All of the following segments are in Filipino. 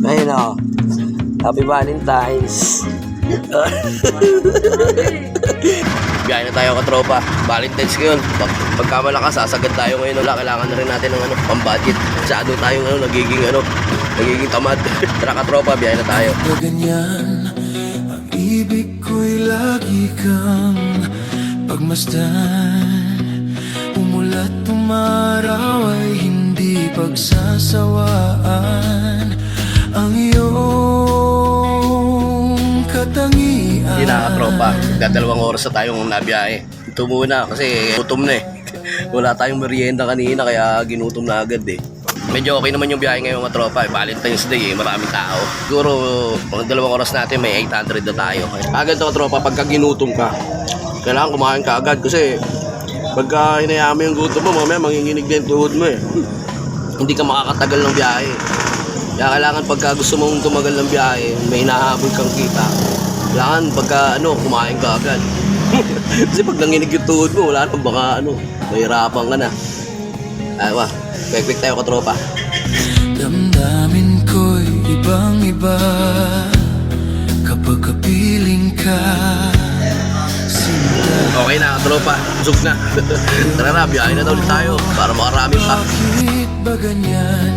Ayun o. Happy Valentine's. Biyahe na tayo katropa. Valentine's ko yun. Pagka malakas, sasagad tayo ngayon. Wala, kailangan na rin natin ng pang-budget. Masyado tayong nagiging tamad. Tara katropa, biyahe na tayo. Ganyan, ang ibig ko'y lagi kang pagmasdan. Umulat umaraw ay hindi pagsasawaan. Ang iyong katangian. Hindi na katropa. Dalawang oras na tayong nabiyahe. Ito muna kasi gutom na eh. Wala tayong merienda kanina kaya ginutom na agad eh. Medyo okay naman yung biyahe ngayon mga tropa. Valentine's Day eh, maraming tao. Siguro mga dalawang oras natin may 800 na tayo. Agad na tropa, pagka ginutom ka, kailangan kumain ka agad kasi pagka hinayaan mo yung gutom mo, mamaya manginginig din tuhod mo eh. Hindi ka makakatagal ng biyahe. Kaya kailangan pagka gusto mong tumagal ng biyahe, may hinahabol kang kita. Kailangan pagka kumain ka agad. Kasi pag nanginig yung tuhod mo, wala nang baka mahirapan ka na. Aywa, quick tayo katropa. Damdamin ko'y ibang-iba kapag kapiling ka. Sinta, Okay na katropa, busog na. Tara na, biyahe na ulit tayo para makarami pa. bakit ba ganyan?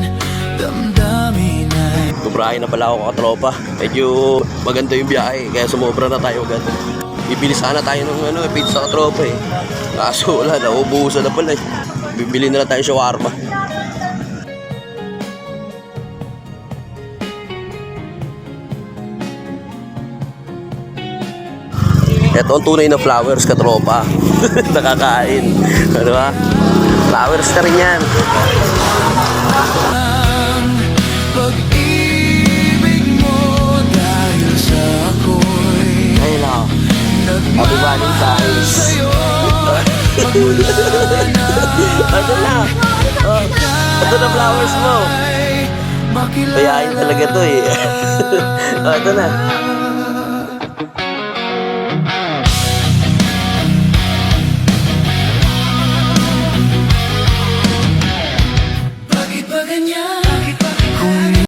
Damdamin ay Bubrahe na pala ako katropa. Medyo maganda yung biyahe, kaya sumobra na tayo agad. Bibili sana tayo ng pizza katropa eh. Kaso wala, naubusan na pala eh. Bibili na lang tayo shawarma. Ito ang tunay na flowers katropa. Nakakain. Ano ba? Flowers na rin yan. ang pag-ibig mo dahil sa ako'y Ayun na. Happy Valentine's. sa'yo. Ito na. Oh, ito na flowers mo. Kayain talaga to eh. Oh, ito na.